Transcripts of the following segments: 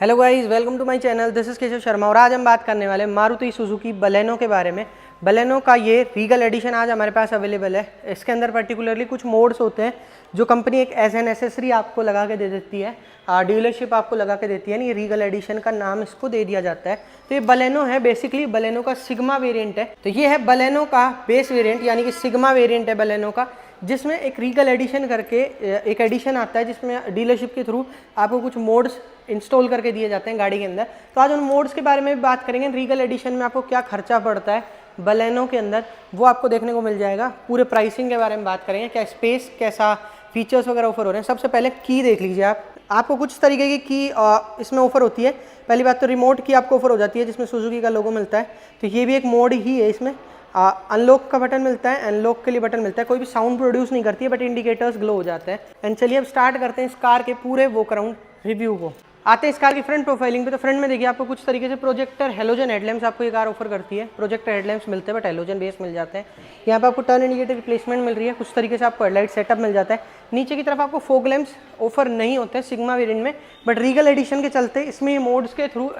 Hello guys, welcome to my channel. This is Keshav Sharma और आज हम बात करने वाले हैं मारुति सुजुकी बलेनो के बारे में। बलेनो का ये रीगल एडिशन आज हमारे पास अवेलेबल है। इसके अंदर पर्टिकुलरली कुछ मोड्स होते हैं जो कंपनी एक एज एन एसेसरी आपको लगा के दे देती है, डीलरशिप आपको लगा के देती है। ये रीगल एडिशन का नाम इसको दे दिया जाता है। तो ये बलेनो है, बेसिकली बलेनो का सिग्मा वेरिएंट है। तो ये है बलेनो का बेस वेरिएंट, यानी कि सिग्मा वेरिएंट है बलेनो का, जिसमें एक रीगल एडिशन करके एक एडिशन आता है जिसमें डीलरशिप के थ्रू आपको कुछ मोड्स इंस्टॉल करके दिए जाते हैं गाड़ी के अंदर। तो आज उन मोड्स के बारे में भी बात करेंगे। रीगल एडिशन में आपको क्या खर्चा पड़ता है बलेनो के अंदर, वो आपको देखने को मिल जाएगा। पूरे प्राइसिंग के बारे में बात करेंगे, क्या स्पेस, कैसा फीचर्स वगैरह ऑफर हो रहे हैं। सबसे पहले की देख लीजिए आपको कुछ तरीके की इसमें ऑफर होती है। पहली बात तो रिमोट की आपको ऑफर हो जाती है जिसमें सुजुकी का लोगो मिलता है। तो ये भी एक मोड ही है। इसमें अनलॉक का बटन मिलता है, अनलॉक के लिए बटन मिलता है। कोई भी साउंड प्रोड्यूस नहीं करती है बट इंडिकेटर्स ग्लो हो जाते हैं। एंड चलिए अब स्टार्ट करते हैं इस कार के पूरे वॉक अराउंड रिव्यू को। आते हैं इस कार की फ्रंट प्रोफाइलिंग पे। तो फ्रंट में देखिए आपको कुछ तरीके से प्रोजेक्टर हेलोजन हेडलैम्प्स आपको ये कार ऑफर करती है। प्रोजेक्टर हेडलैम्प्स मिलते हैं बट हेलोजन बेस मिल जाते हैं। यहाँ पे आपको टर्न इंडिकेटर रिप्लेसमेंट मिल रही है। कुछ तरीके से आपको हेडलाइट सेटअप मिल जाता है। नीचे की तरफ आपको फॉग लैंप्स ऑफर नहीं होते हैं सिग्मा वेरिएंट में, बट रीगल एडिशन के चलते इसमें ये मोड्स के थ्रू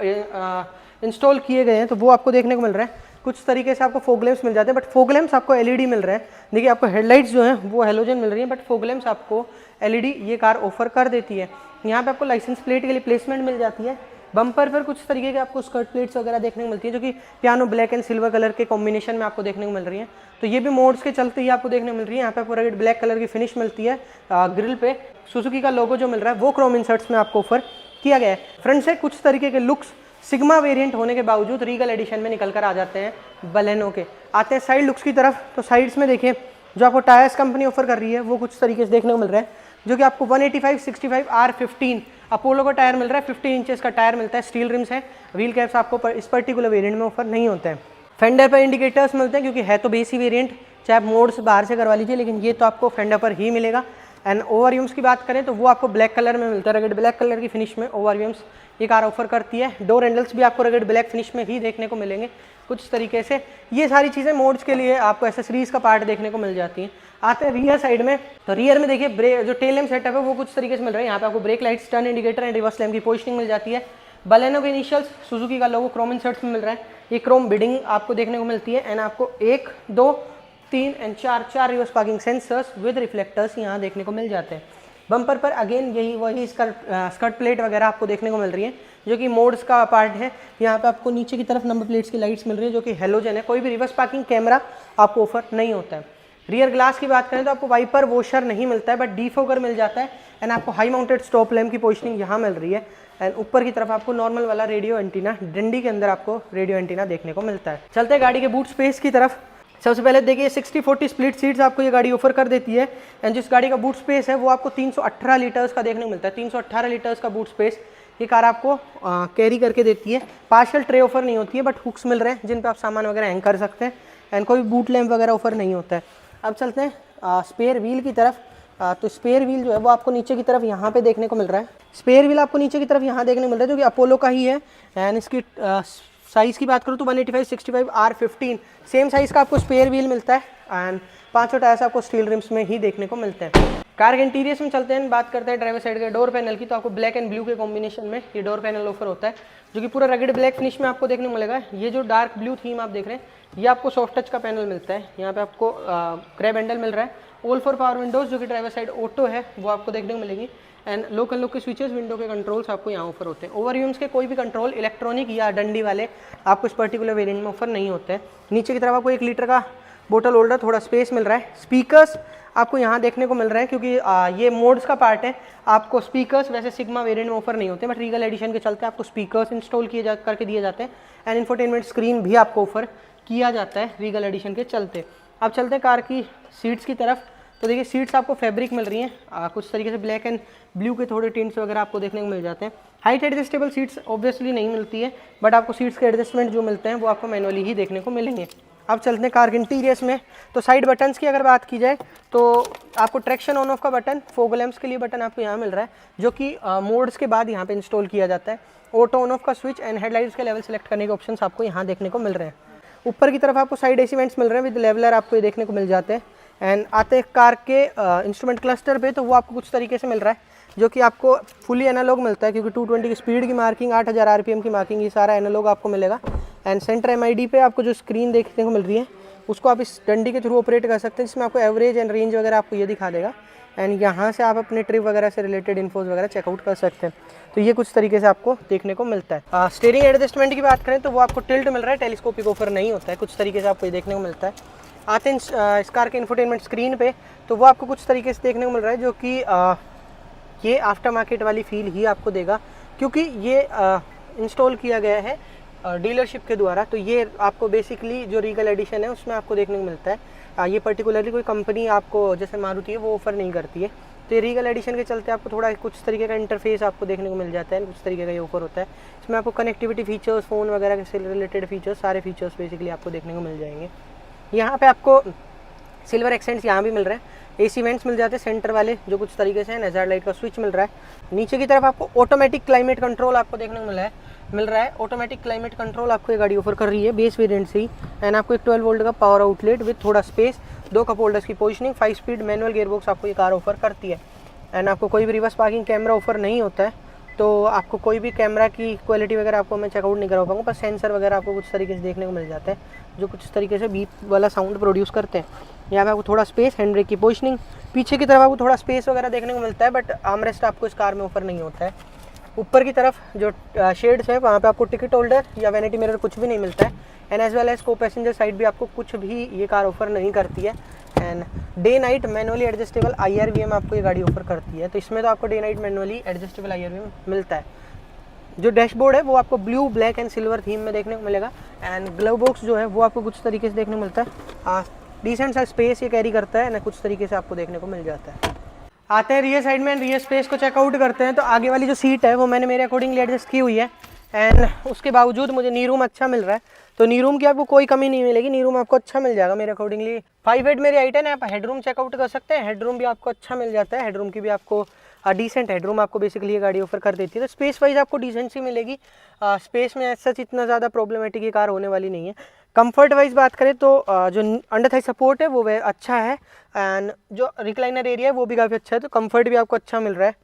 इंस्टॉल किए गए हैं, तो वो आपको देखने को मिल रहा है। कुछ तरीके से आपको फॉग लैंप्स मिल जाते हैं बट फॉग लैंप्स आपको एलईडी मिल रहे हैं। देखिए आपको हेडलाइट्स जो हैं वो हेलोजन मिल रही है बट फॉग लैंप्स आपको एलईडी ये कार ऑफर कर देती है। यहाँ पे आपको लाइसेंस प्लेट के लिए प्लेसमेंट मिल जाती है। बम्पर पर कुछ तरीके के आपको स्कर्ट प्लेट्स वगैरह देखने को मिलती है जो कि piano black and silver colour के कॉम्बिनेशन में आपको देखने को मिल रही है। तो ये भी मोड्स के चलते ही आपको देखने को मिल रही है। यहाँ पे आपको रेड ब्लैक कलर की फिनिश मिलती है। ग्रिल पे सुजुकी का लोगो जो मिल रहा है वो क्रोम इंसर्ट्स में आपको ऑफर किया गया है। फ्रंट से कुछ तरीके के लुक्स सिग्मा वेरिएंट होने के बावजूद रीगल एडिशन में निकल कर आ जाते हैं बलेनो के। आते हैं साइड लुक्स की तरफ। तो साइड्स में देखिए जो आपको टायर्स कंपनी ऑफर कर रही है वो कुछ तरीके से देखने को मिल रहा है, जो कि आपको 185/65 R15 अपोलो का टायर मिल रहा है। 15 इंचेस का टायर मिलता है, स्टील रिम्स है। व्हील कैप्स आपको इस पर्टिकुलर वेरिएंट में ऑफर नहीं होते हैं। फेंडर पर इंडिकेटर्स मिलते हैं क्योंकि है तो बेसी वेरिएंट, चाहे आप मोड्स बाहर से करवा लीजिए, लेकिन ये तो आपको फेंडर पर ही मिलेगा। एंड ओवरव्यूम्स की बात करें तो वो आपको ब्लैक कलर में मिलता है। रगड़ ब्लैक कलर की फिनिश में ओवरव्यूम्स ये कार ऑफर करती है। डोर हैंडल्स भी आपको रगड़ ब्लैक फिनिश में ही देखने को मिलेंगे कुछ तरीके से। ये सारी चीज़ें मोड्स के लिए आपको एसेसरीज का पार्ट देखने को मिल जाती हैं। आते हैं रियर साइड में। तो रियर में देखिए ब्रेक जो टेल लैम्प सेटअप है वो कुछ तरीके से मिल रहा है। यहाँ पे आपको break lights, turn indicator and reverse lamp की पोजिशनिंग मिल जाती है। बलेनो के इनिशियल्स सुजुकी का लोगो क्रोम इंसर्ट्स में मिल रहा है। ये क्रोम बिडिंग आपको देखने को मिलती है। एंड आपको 1, 2, 3 and 4 reverse parking sensors with reflectors यहाँ देखने को मिल जाते हैं। बम्पर पर अगेन वही स्कर्ट प्लेट वगैरह आपको देखने को मिल रही है जो कि मोड्स का पार्ट है। यहाँ पे आपको नीचे की तरफ नंबर प्लेट्स की लाइट्स मिल रही है जो कि हेलोजन है। कोई भी रिवर्स पार्किंग कैमरा आपको ऑफर नहीं होता है। रियर ग्लास की बात करें तो आपको वाइपर वॉशर नहीं मिलता है बट डीफोगर मिल जाता है। एंड आपको हाई माउंटेड स्टॉप लैम्प की पोजिशनिंग यहाँ मिल रही है। एंड ऊपर की तरफ आपको नॉर्मल वाला रेडियो एंटीना, डंडी के अंदर आपको रेडियो एंटीना देखने को मिलता है। चलते हैं गाड़ी के बूट स्पेस की तरफ। सबसे पहले देखिए 60/40 स्प्लिट सीट्स आपको ये गाड़ी ऑफर कर देती है। एंड जिस गाड़ी का बूट स्पेस है वो आपको 318 लीटर्स का देखने को मिलता है। 318 लीटर्स का बूट स्पेस ये कार आपको कैरी करके देती है। पार्शियल ट्रे ऑफर नहीं होती है बट हुक्स मिल रहे हैं जिन पे आप सामान वगैरह हैंग कर सकते हैं। एंड कोई बूट लैम्प वगैरह ऑफर नहीं होता है। अब चलते हैं स्पेयर व्हील की तरफ। तो स्पेयर व्हील जो है वो आपको नीचे की तरफ यहाँ पे देखने को मिल रहा है। स्पेयर व्हील आपको नीचे की तरफ यहाँ देखने को मिल रहा है जो कि अपोलो का ही है। एंड इसकी साइज़ की बात करूँ तो 185/65 R15 सेम साइज़ का आपको स्पेयर व्हील मिलता है। एंड 5 टायर्स आपको स्टील रिम्स में ही देखने को मिलते हैं। कार के इंटीरियर्स में चलते हैं, बात करते हैं ड्राइवर साइड के डोर पैनल की। तो आपको ब्लैक एंड ब्लू के कॉम्बिनेशन में ये डोर पैनल ऑफर होता है जो कि पूरा रगड़ ब्लैक फिनिश में आपको देखने को मिलेगा। ये जो डार्क ब्लू थीम आप देख रहे हैं ये आपको सॉफ्ट टच का पैनल मिलता है। यहाँ पे आपको क्रैब हैंडल मिल रहा है। ऑल 4 पावर विंडोज़ जो कि ड्राइवर साइड ऑटो है वो आपको देखने को मिलेगी। एंड लोकल के स्विचेस, विंडो के कंट्रोल्स आपको यहाँ ऑफर होते हैं। ओवरव्यूम्स के कोई भी कंट्रोल इलेक्ट्रॉनिक या डंडी वाले आपको इस पर्टिकुलर वेरिएंट में ऑफर नहीं होते हैं। नीचे की तरफ आपको 1 लीटर का बोतल होल्डर, थोड़ा स्पेस मिल रहा है। स्पीकर्स आपको यहाँ देखने को मिल रहे हैं क्योंकि ये मोड्स का पार्ट है। आपको स्पीकर्स वैसे सिग्मा वेरिएंट में ऑफर नहीं होते बट रीगल एडिशन के चलते आपको स्पीकर्स इंस्टॉल करके दिए जाते हैं। एंड इंफोटेनमेंट स्क्रीन भी आपको ऑफर किया जाता है रीगल एडिशन के चलते। अब चलते हैं कार की सीट्स की तरफ। तो देखिए सीट्स आपको फैब्रिक मिल रही हैं कुछ तरीके से ब्लैक एंड ब्लू के थोड़े टिंट्स वगैरह आपको देखने को मिल जाते हैं। हाइट एडजस्टेबल सीट्स ऑब्वियसली नहीं मिलती है बट आपको सीट्स के एडजस्टमेंट जो मिलते हैं वो आपको मैनुअली ही देखने को मिलेंगे। अब चलते हैं कार के इंटीरियर्स में। तो साइड बटन्स की अगर बात की जाए तो आपको ट्रैक्शन ऑन ऑफ का बटन, फॉग लैंप्स के लिए बटन आपको यहाँ मिल रहा है जो कि मोड्स के बाद यहाँ पे इंस्टॉल किया जाता है। ऑटो ऑन ऑफ का स्विच एंड हेडलाइट्स के लेवल सेलेक्ट करने के ऑप्शंस आपको यहाँ देखने को मिल रहे हैं। ऊपर की तरफ आपको साइड एसी वेंट्स मिल रहे हैं विद लेवलर आपको ये देखने को मिल जाते हैं। एंड आते कार के इंस्ट्रूमेंट क्लस्टर पे तो वो आपको कुछ तरीके से मिल रहा है। जो कि आपको फुली एनालॉग मिलता है, क्योंकि 220 की स्पीड की मार्किंग, 8000 RPM की मार्किंग, ये सारा एनालॉग आपको मिलेगा। एंड सेंटर MID पे आपको जो स्क्रीन देखने को मिल रही है उसको आप इस डंडी के थ्रू ऑपरेट कर सकते हैं, जिसमें आपको एवरेज एंड रेंज वगैरह आपको ये दिखा देगा। एंड यहाँ से आप अपने ट्रिप वगैरह से रिलेटेड इन्फोज वगैरह चेकआउट कर सकते हैं। तो ये कुछ तरीके से आपको देखने को मिलता है। स्टीयरिंग एडजस्टमेंट की बात करें तो वो आपको टिल्ट मिल रहा है, टेलीस्कोपिक ऑफर नहीं होता है, कुछ तरीके से आपको ये देखने को मिलता है। आते हैं इस कार के इंफोटेनमेंट स्क्रीन पे, तो वो आपको कुछ तरीके से देखने को मिल रहा है, जो कि ये आफ्टर मार्केट वाली फील ही आपको देगा, क्योंकि ये इंस्टॉल किया गया है डीलरशिप के द्वारा। तो ये आपको बेसिकली जो रीगल एडिशन है उसमें आपको देखने को मिलता है। ये पर्टिकुलरली कोई कंपनी आपको जैसे मारुति है वो ऑफ़र नहीं करती है। तो ये रीगल एडिशन के चलते आपको थोड़ा कुछ तरीके का इंटरफेस आपको देखने को मिल जाता है, कुछ तरीके का ये ऑफर होता है। इसमें आपको कनेक्टिविटी फीचर्स, फ़ोन वगैरह से रिलेटेड फीचर्स, सारे फीचर्स बेसिकली आपको देखने को मिल जाएंगे। यहाँ पे आपको सिल्वर एक्सेंट्स यहाँ भी मिल रहे हैं, AC वेंट्स मिल जाते हैं सेंटर वाले जो कुछ तरीके से है, हैजार्ड लाइट का स्विच मिल रहा है। नीचे की तरफ आपको ऑटोमेटिक क्लाइमेट कंट्रोल आपको देखने को मिल रहा है। ऑटोमेटिक क्लाइमेट कंट्रोल आपको ये गाड़ी ऑफर कर रही है बेस वेरिएंट से ही। एंड आपको एक 12 वोल्ट का पावर आउटलेट विद थोड़ा स्पेस, 2 कप होल्डर्स की पोजिशनिंग, 5 स्पीड मैनुअल गियरबॉक्स आपको ये कार ऑफर करती है। एंड आपको कोई भी रिवर्स पार्किंग कैमरा ऑफर नहीं होता है, तो आपको कोई भी कैमरा की क्वालिटी वगैरह आपको मैं चेकआउट नहीं करा पाऊँगा, पर सेंसर वगैरह आपको कुछ तरीके से देखने को मिल जाता है जो कुछ तरीके से बीप वाला साउंड प्रोड्यूस करते हैं। यहाँ पे आपको थोड़ा स्पेस, हैंड ब्रेक की पोजिशनिंग, पीछे की तरफ आपको थोड़ा स्पेस वगैरह देखने को मिलता है, बट आर्मरेस्ट आपको इस कार में ऑफर नहीं होता है। ऊपर की तरफ जो शेड्स है वहाँ पे आपको टिकट होल्डर या वैनिटी मिरर कुछ भी नहीं मिलता है। एंड एज वेल एज को पैसेंजर साइड भी आपको कुछ भी ये कार ऑफर नहीं करती है। And day night manually adjustable IRVM आपको ये गाड़ी ऑफर करती है, तो इसमें तो आपको day night manually adjustable IRVM मिलता है। जो डैशबोर्ड है वो आपको blue, black and silver theme में देखने को मिलेगा। एंड ग्लव बॉक्स जो है वो आपको कुछ तरीके से देखने को मिलता है, डिसेंट सा स्पेस ये कैरी करता है ना, कुछ तरीके से आपको देखने को मिल जाता है। आते हैं रियर साइड में, रियर स्पेस को चेकआउट करते हैं। तो आगे वाली जो सीट है वो मैंने मेरे अकॉर्डिंगली एडजस्ट की हुई है, एंड उसके बावजूद मुझे नी रूम अच्छा मिल रहा है। तो नी रूम की आपको कोई कमी नहीं मिलेगी, नी रूम आपको अच्छा मिल जाएगा मेरे अकॉर्डिंगली। 5'8" मेरी हाइट है ना, आप हेडरूम चेकआउट कर सकते हैं, हेडरूम भी आपको अच्छा मिल जाता है। हेडरूम की भी आपको डिसेंट हेडरूम आपको बेसिकली ये गाड़ी ऑफर कर देती है। तो स्पेस वाइज आपको डिसेंट सी मिलेगी, स्पेस में ऐसा इतना ज़्यादा प्रॉब्लमेटिक ये कार होने वाली नहीं है। कंफर्ट वाइज बात करें तो जो अंडर थाई सपोर्ट है वो अच्छा है, एंड जो रिक्लाइनर एरिया है वो भी काफ़ी अच्छा है, तो कंफर्ट भी आपको अच्छा मिल रहा है।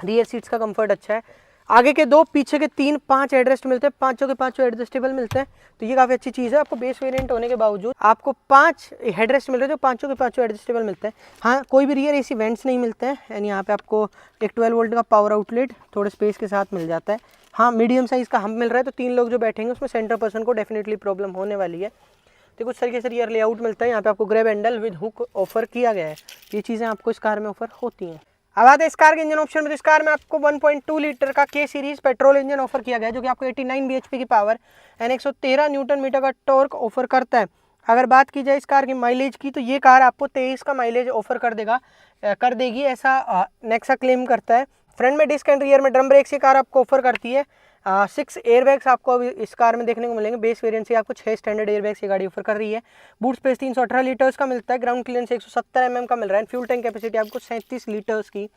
रियर सीट्स का कंफर्ट अच्छा है। आगे के 2, पीछे के 3, 5 हेडरेस्ट मिलते हैं, पाँचों के पाँचों एडजस्टेबल मिलते हैं, तो ये काफ़ी अच्छी चीज़ है। आपको बेस वेरिएंट होने के बावजूद आपको 5 हेडरेस्ट मिल रहे हैं, जो पाँचों के पाँचों एडजस्टेबल मिलते हैं। हाँ, कोई भी रियर AC वेंट्स नहीं मिलते हैं। एंड यहाँ पे आपको एक 12 वोल्ट का पावर आउटलेट थोड़े स्पेस के साथ मिल जाता है। हाँ, मीडियम साइज़ का हम मिल रहा है, तो 3 लोग जो बैठेंगे उसमें सेंटर पर्सन को डेफिनेटली प्रॉब्लम होने वाली है। तो कुछ तरीके से रियर लेआउट मिलता है। यहाँ पे आपको grab handle with hook offer किया गया है, ये चीज़ें आपको इस कार में ऑफर होती हैं। अब आते हैं इस कार के इंजन ऑप्शन में। तो इस कार में आपको 1.2 लीटर का K series petrol engine offer किया गया है, जो कि आपको 89 bhp की पावर एंड 113 न्यूटन मीटर का टॉर्क ऑफर करता है। अगर बात की जाए इस कार की माइलेज की, तो ये कार आपको 23 का माइलेज ऑफर कर देगी, ऐसा नेक्सा क्लेम करता है। फ्रंट में डिस्क एंड रियर में ड्रम ब्रेक्स ये कार आपको ऑफर करती है। 6 एयरबैग्स आपको अभी इस कार में देखने को मिलेंगे। बेस वेरिएंट से आपको 6 स्टैंडर्ड एयरबैग्स ये गाड़ी ऑफर कर रही है। बूट स्पेस 318 लीटर्स का मिलता है, ग्राउंड क्लियरेंस 170 mm का मिल रहा है। फ्यूल टैंक कैपेसिटी आपको 37 लीटर्स की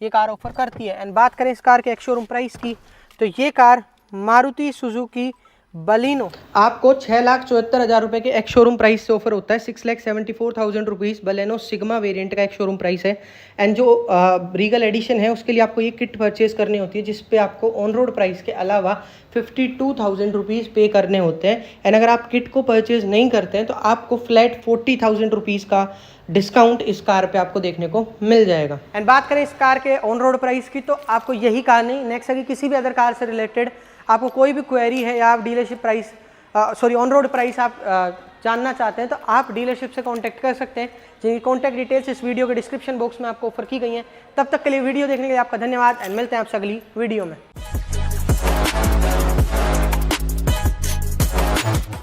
ये कार ऑफर करती है। एंड बात करें इस कार के एक्स शोरूम प्राइस की, तो ये कार मारुति सुजुकी बलिनो आपको 6,74,000 रुपये के एक्स शोरूम प्राइस से ऑफर होता है। 6,74,000 रुपीज़ बलेनो सिग्मा वेरिएंट का एक शोरूम प्राइस है। एंड जो रीगल एडिशन है उसके लिए आपको ये किट परचेज करनी होती है, जिस पे आपको ऑन रोड प्राइस के अलावा 52,000 रुपीज़ पे करने होते हैं। एंड अगर आप किट को परचेज नहीं करते हैं तो आपको फ्लैट 40,000 रुपीज़ का डिस्काउंट इस कार पे आपको देखने को मिल जाएगा। एंड बात करें इस कार के ऑन रोड प्राइस की, तो आपको यही कार नहीं, नेक्सा की किसी भी अदर कार से रिलेटेड आपको कोई भी क्वेरी है या आप dealership price on road price आप जानना चाहते हैं, तो आप डीलरशिप से कांटेक्ट कर सकते हैं, जिनकी कांटेक्ट डिटेल्स इस वीडियो के डिस्क्रिप्शन बॉक्स में आपको ऑफर की गई हैं। तब तक के लिए वीडियो देखने के लिए आपका धन्यवाद, एंड मिलते हैं आपसे अगली वीडियो में।